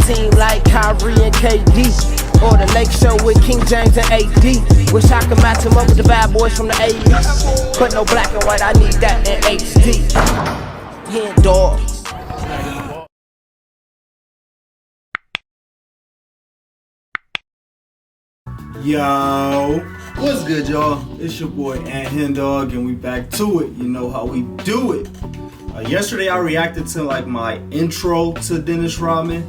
team like Kyrie and KD, or the Lake Show with King James and AD. Wish I could match him up with the bad boys from the 80s, but no black and white, I need that in HD. HenDawgz. Yo, what's good, y'all? It's your boy HenDawgz, and we back to it. You know how we do it. Yesterday I reacted to like my intro to Dennis Rodman,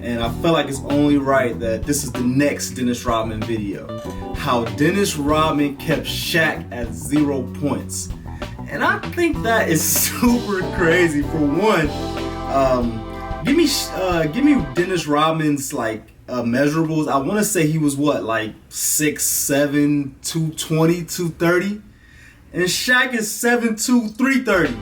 and I felt like it's only right that this is the next Dennis Rodman video. How Dennis Rodman kept Shaq at 0 points. And I think that is super crazy. For one, give me Dennis Rodman's like measurables. I want to say he was what, like 6'7", 220, 230, and Shaq is 7'2", 330.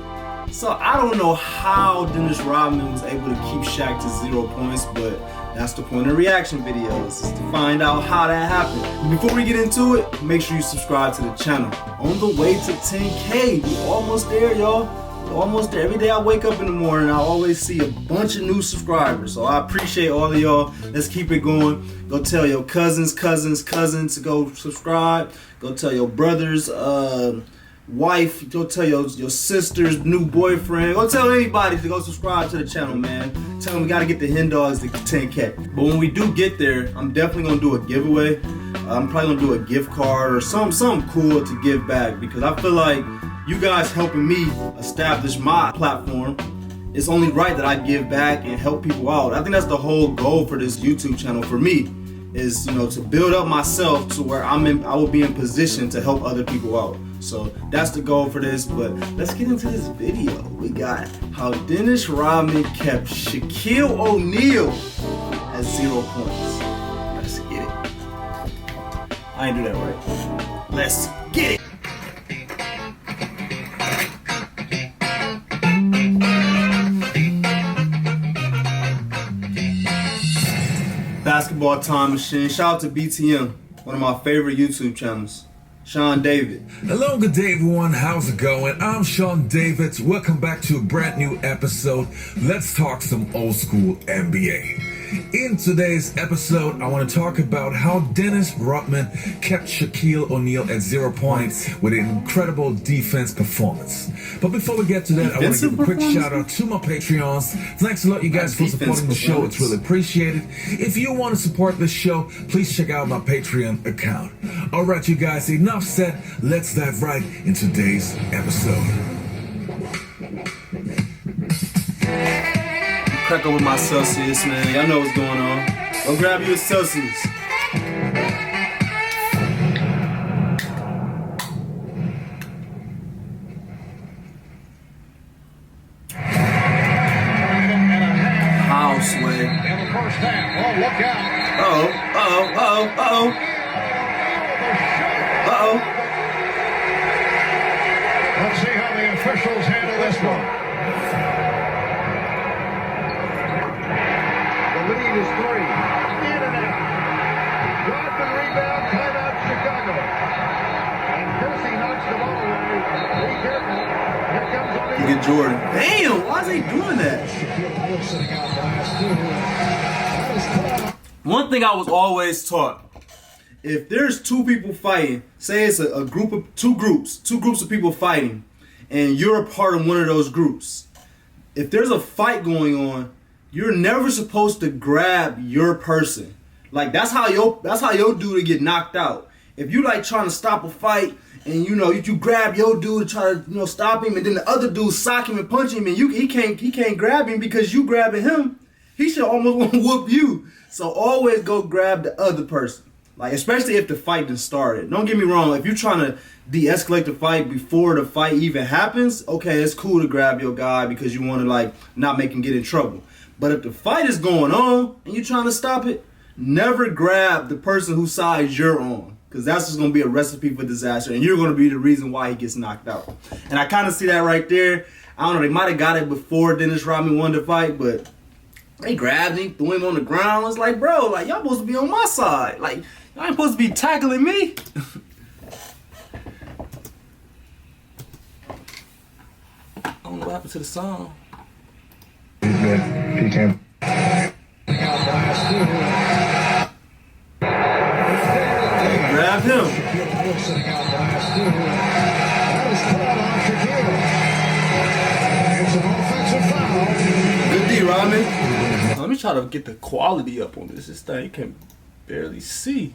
So I don't know how Dennis Rodman was able to keep Shaq to 0 points, but that's the point of reaction videos, is to find out how that happened. And before we get into it, make sure you subscribe to the channel. On the way to 10K, we almost there, y'all. Almost there. Every day I wake up in the morning, I always see a bunch of new subscribers. So I appreciate all of y'all. Let's keep it going. Go tell your cousins to go subscribe. Go tell your brother's wife. Go tell your sister's new boyfriend. Go tell anybody to go subscribe to the channel, man. Tell them we gotta get the HenDawgz to 10K. But when we do get there, I'm definitely gonna do a giveaway. I'm probably gonna do a gift card or something cool to give back, because I feel like you guys helping me establish my platform. It's only right that I give back and help people out. I think that's the whole goal for this YouTube channel for me, is, you know, to build up myself to where I will be in position to help other people out. So that's the goal for this. But let's get into this video. We got how Dennis Rodman kept Shaquille O'Neal at 0 points. Let's get it. I ain't do that right. Let's get it. Basketball Time Machine. Shout out to BTM, one of my favorite YouTube channels. Sean David. Hello, good day everyone. How's it going? I'm Sean David. Welcome back to a brand new episode. Let's talk some old school NBA. In today's episode, I want to talk about how Dennis Rodman kept Shaquille O'Neal at 0 points with an incredible defense performance. But before we get to that, I want to give a quick shout out to my Patreons. Thanks a lot, you guys, for supporting the show. It's really appreciated. If you want to support this show, please check out my Patreon account. Alright, you guys, enough said. Let's dive right into today's episode. Crack up with my Celsius, man. Y'all know what's going on. Go grab you a Celsius. House way. In the first half. Oh, look out. Uh-oh. Let's see how the officials handle this one. The lead is 3. In and out. Rodman rebound, timeout Chicago. And Percy knocks the ball away. Be careful. Here comes O'Neal. Look at Jordan. Damn, why is he doing that? Sitting out the last 2. One thing I was always taught, if there's two people fighting, say it's a group of two groups of people fighting, and you're a part of one of those groups, if there's a fight going on, you're never supposed to grab your person. Like that's how your dude get knocked out. If you like trying to stop a fight and you grab your dude to try to stop him, and then the other dude sock him and punch him, and he can't grab him because you grabbing him, he should almost want to whoop you. So always go grab the other person. Like, especially if the fight done started. Don't get me wrong, if you're trying to de-escalate the fight before the fight even happens, okay, it's cool to grab your guy because you want to like not make him get in trouble. But if the fight is going on and you're trying to stop it, never grab the person whose side you're on, because that's just going to be a recipe for disaster, and you're going to be the reason why he gets knocked out. And I kind of see that right there. I don't know, they might have got it before Dennis Rodman won the fight, but they grabbed him, threw him on the ground. It's like, bro, like, y'all supposed to be on my side. Like, y'all ain't supposed to be tackling me. I don't know what happened to the song. He can't. Grab him. Sitting out the last two. That is called on Shaquille. It's an offensive foul. Good D, Rodman. Let me try to get the quality up on this. This thing can barely see.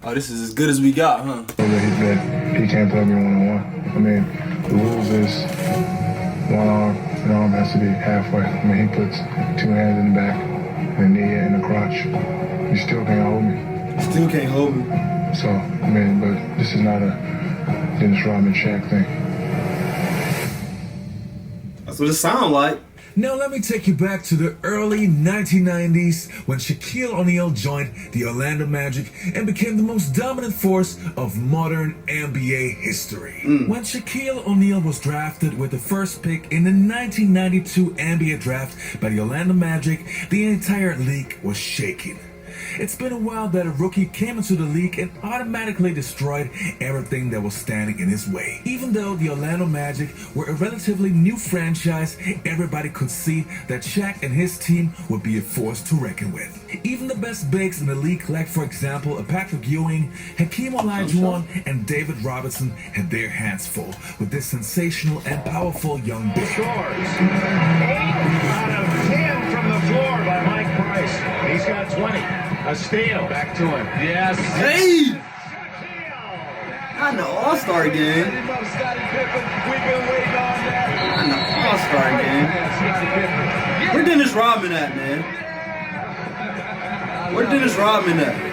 Oh, this is as good as we got, huh? He can't play me one-on-one. I mean, the rules is one arm, the arm has to be halfway. I mean, he puts two hands in the back, and a knee in the crotch. He still can't hold me. Still can't hold me. So, I mean, but this is not a Dennis Rodman Shaq thing. That's what it sounds like. Now let me take you back to the early 1990s when Shaquille O'Neal joined the Orlando Magic and became the most dominant force of modern NBA history. When Shaquille O'Neal was drafted with the first pick in the 1992 NBA draft by the Orlando Magic, the entire league was shaking. It's been a while that a rookie came into the league and automatically destroyed everything that was standing in his way. Even though the Orlando Magic were a relatively new franchise, everybody could see that Shaq and his team would be a force to reckon with. Even the best bigs in the league, like for example a Patrick Ewing, Hakeem Olajuwon, and David Robinson, had their hands full with this sensational and powerful young big. Scores. 8 out of 10 from the floor by Mike Price. He's got 20. A steal. Back to him. Yes. Hey! Not in the All-Star game. We've been waiting on that. Not in the All-Star game. Where Dennis Rodman at, man? Where Dennis Rodman at?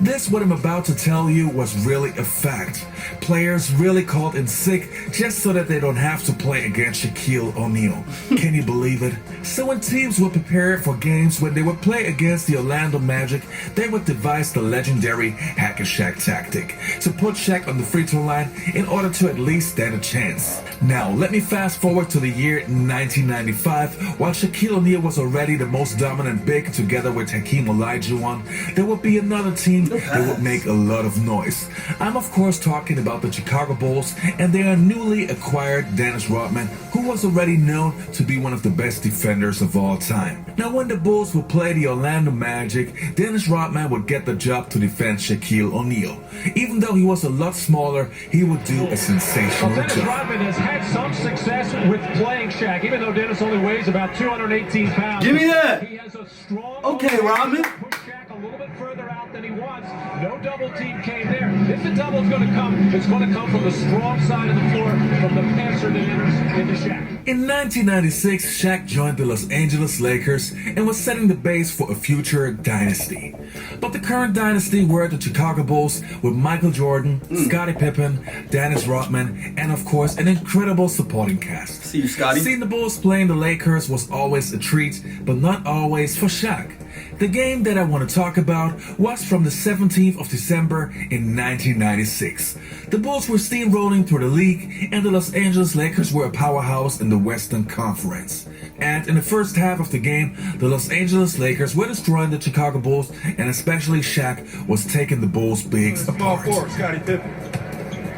This, what I'm about to tell you, was really a fact. Players really called in sick just so that they don't have to play against Shaquille O'Neal. Can you believe it? So when teams would prepare for games when they would play against the Orlando Magic, they would devise the legendary Hack a Shaq tactic to put Shaq on the free throw line in order to at least stand a chance. Now, let me fast forward to the year 1995. While Shaquille O'Neal was already the most dominant big together with Hakeem Olajuwon, there would be another team that would make a lot of noise. I'm of course talking about the Chicago Bulls and their newly acquired Dennis Rodman, who was already known to be one of the best defenders of all time. Now when the Bulls would play the Orlando Magic, Dennis Rodman would get the job to defend Shaquille O'Neal. Even though he was a lot smaller, he would do a sensational Dennis job. Rodman has had some success with playing Shaq, even though Dennis only weighs about 218 pounds. Give me that. He has a strong Okay, Rodman. push Shaq a little bit further out than he wants. No double team came there. If the double's going to come, it's going to come from the strong side of the floor, from the passer that enters into Shaq. In 1996, Shaq joined the Los Angeles Lakers and was setting the base for a future dynasty. But the current dynasty were the Chicago Bulls with Michael Jordan, Scottie Pippen, Dennis Rodman, and of course an incredible supporting cast. See you, Scotty. Seeing the Bulls playing the Lakers was always a treat, but not always for Shaq. The game that I want to talk about was from the 17th of December in 1996. The Bulls were steamrolling through the league, and the Los Angeles Lakers were a powerhouse in the Western Conference. And in the first half of the game, the Los Angeles Lakers were destroying the Chicago Bulls, and especially Shaq was taking the Bulls' bigs Ball apart. 4, Scottie Pippen.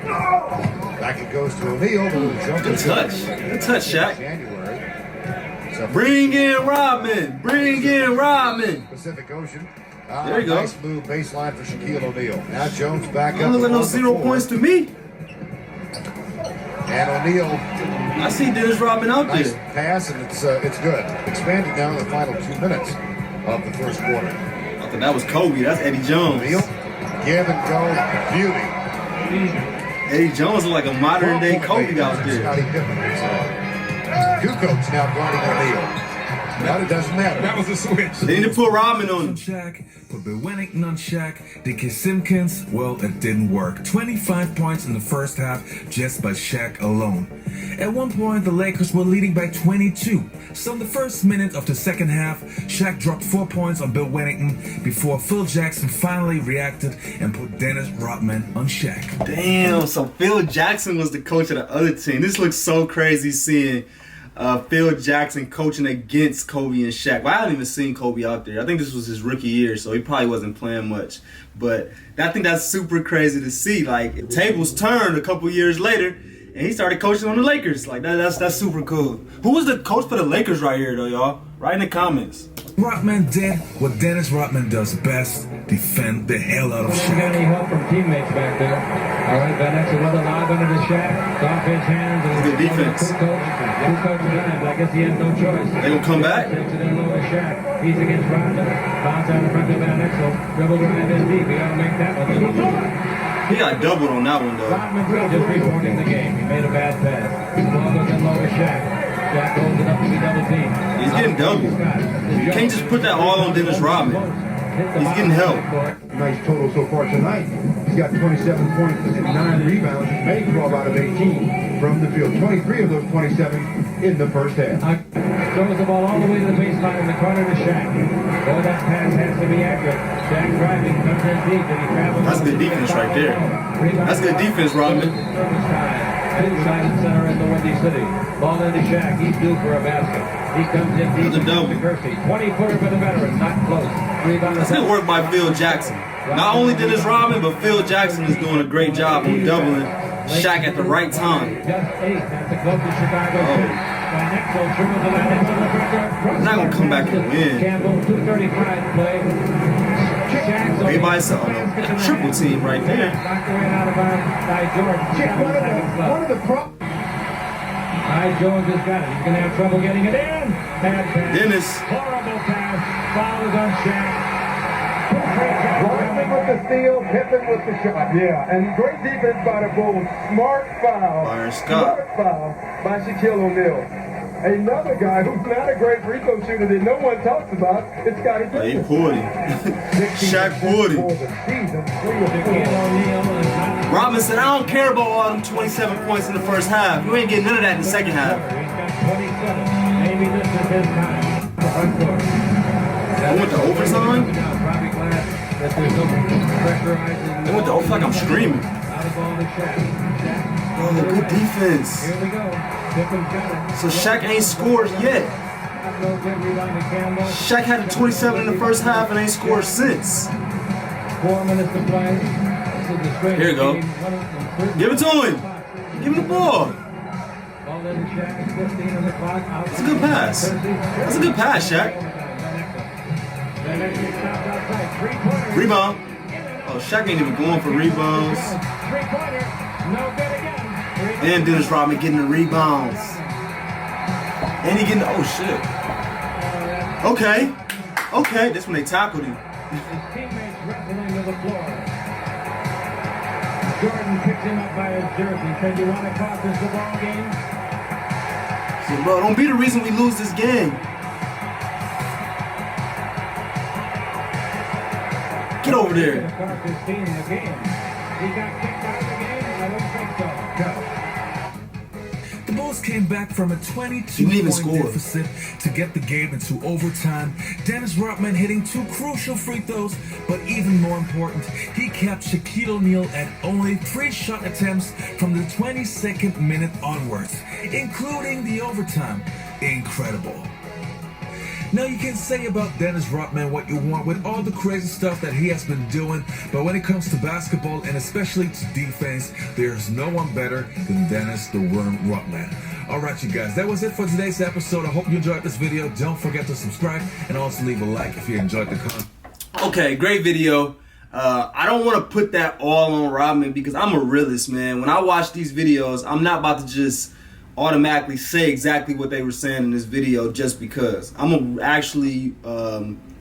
Back it goes to O'Neal. Good touch. Good touch, Shaq. January. So Bring in Rodman. Bring in Rodman. Pacific Ocean. There you go. Nice move baseline for Shaquille O'Neal. Now Jones back I up. don't look like no above the 0 floor. points to me. And O'Neal, I see Dennis Rodman out nice there. pass, and it's good. Expanding now in the final 2 minutes of the first quarter. I thought that was Kobe. That's Eddie Jones. O'Neal, give and go, beauty. Eddie Jones is like a modern day Kobe out there. Scottie Pippen. Kukoc now guarding O'Neal. But it doesn't matter. That was a switch. They need to put Rodman on On him. Shaq, put Bill Wennington on Shaq, Dickie Simpkins, well, it didn't work. 25 points in the first half just by Shaq alone. At one point, the Lakers were leading by 22. So in the first minute of the second half, Shaq dropped 4 points on Bill Wennington before Phil Jackson finally reacted and put Dennis Rodman on Shaq. Damn, so Phil Jackson was the coach of the other team. This looks so crazy seeing Phil Jackson coaching against Kobe and Shaq. Well, I haven't even seen Kobe out there. I think this was his rookie year, so he probably wasn't playing much. But I think that's super crazy to see. Like, tables turned a couple years later, and he started coaching on the Lakers. Like, that's super cool. Who was the coach for the Lakers right here, though, y'all? Write in the comments. Rodman did what Dennis Rodman does best, defend the hell out of You got any Shaq. help from teammates back there? All right, Van Exel with a lob into the Shaq. It's off his hands. And Good defense. Two coaches times. I guess he has no choice. They gonna come back? Takes it in low to Shaq. He's against Rodman. Bounce out in front of Van Exel. Dribble drive is deep. We gotta make that one. He got doubled on that one though. Rodman just reporting the game. He made a bad pass. Ball goes in low to Shaq. Shaq holds it up to be double team. He's getting doubled. You can't just put that all on Dennis Rodman. He's getting help. Nice total so far tonight. He's got 27 points and 9 rebounds. He's made 12 out of 18 from the field. 23 of those 27 in the first half. Throws the ball all the way to the baseline in the corner to Shaq. Oh, that pass has to be accurate. Shaq driving, comes in deep, and he travels. That's good defense right there. That's good defense, Rodman. Inside and center in the Windy City. Ball into Shaq. He's due for a basket. He comes in deep. That's a double. 20-footer for the veteran. Not close. Rebound. That's good work by Phil Jackson. Not only Dennis Rodman, but Phil Jackson is doing a great job on doubling Shaq at the right time. Just 8. That's the closest Chicago City. Van Exel dribbles the line into the front. They're not gonna come back and win. Campbell, 2:35 play. Shaq's They by himself. A triple team right there. Knocked away out of bounds by George. One of the problems. Jones has got it. He's going to have trouble getting it in. Bad pass. Dennis. Horrible pass. Foul is on Shaq. Rodman with the steal, Pippen with the shot. Yeah, and great defense by the Bulls. Smart foul. Byron Scott. Smart foul by Shaquille O'Neal. Another guy who's not a great free throw shooter that no one talks about is Scottie He Pippen. pulled him. Shaq pulled him. Shaquille O'Neal is not. Rodman said, I don't care about all them 27 points in the first half. You ain't getting none of that in the second half. He's got 27. Maybe this is his time. Front court. They went to overtime? Probably glad that there's no pressurizing. They went to overtime like I'm screaming. Out of ball to Shaq. Oh, good defense. Here we go. Pippen's got it. So Shaq ain't scored yet. No good rebound to Campbell. Shaq had a 27 in the first half and ain't scored since. 4 minutes to play. This is the straight Here you go. game. Give it to him. Give him the ball. Ball into Shaq. 15 on the clock. That's a good pass. That's a good pass, Shaq. Rebound. Oh, Shaq ain't even going for rebounds. Three-pointer. No good again. And Dennis Rodman getting the rebounds. And he getting the, oh shit. Okay. Okay, that's when they tackled him. His teammates wrestling to the floor. Jordan picks him up by his jersey. Said, you want to cost us the ball game? So, bro, don't be the reason we lose this game. Get over there. Cost his team the game. He got kicked out of the game? I don't think so. No. The Bulls came back from a Didn't even 22-point score. deficit to get the game into overtime. Dennis Rodman hitting 2 crucial free throws, but even more important, he kept Shaquille O'Neal at only 3 shot attempts from the 22nd minute onwards, including the overtime. Incredible. Now you can say about Dennis Rodman what you want with all the crazy stuff that he has been doing, but when it comes to basketball and especially to defense, there's no one better than Dennis the Worm Rodman. Alright you guys, that was it for today's episode. I hope you enjoyed this video. Don't forget to subscribe and also leave a like if you enjoyed the content. Okay, great video. I don't want to put that all on Rodman because I'm a realist, man. When I watch these videos, I'm not about to just automatically say exactly what they were saying in this video just because. I'm gonna actually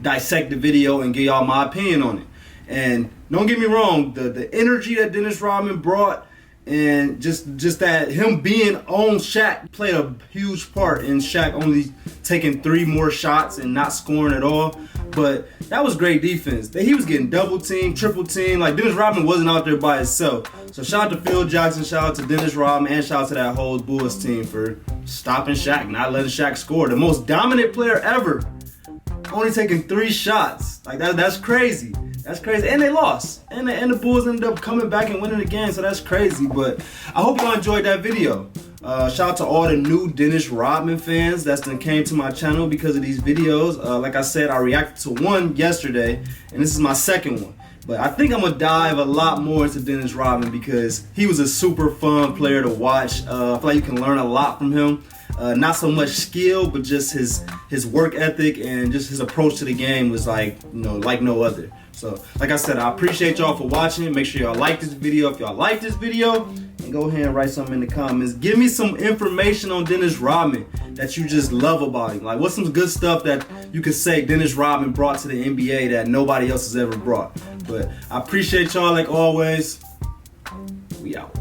dissect the video and give y'all my opinion on it. And don't get me wrong, the energy that Dennis Rodman brought and just that him being on Shaq played a huge part in Shaq only taking 3 more shots and not scoring at all. But that was great defense. He was getting double teamed, triple teamed. Like Dennis Rodman wasn't out there by himself. So shout out to Phil Jackson, shout out to Dennis Rodman, and shout out to that whole Bulls team for stopping Shaq, not letting Shaq score. The most dominant player ever, only taking 3 shots. Like that's crazy. That's crazy. And they lost. And the Bulls ended up coming back and winning the game, so that's crazy. But I hope y'all enjoyed that video. Shout out to all the new Dennis Rodman fans that came to my channel because of these videos. Like I said, I reacted to one yesterday, and this is my second one. But I think I'm going to dive a lot more into Dennis Rodman because he was a super fun player to watch. I feel like you can learn a lot from him. Not so much skill, but just his work ethic and just his approach to the game was like, like no other. So, like I said, I appreciate y'all for watching. Make sure y'all like this video if y'all like this video. And go ahead and write something in the comments. Give me some information on Dennis Rodman that you just love about him. Like, what's some good stuff that you could say Dennis Rodman brought to the NBA that nobody else has ever brought? But I appreciate y'all like always. We out.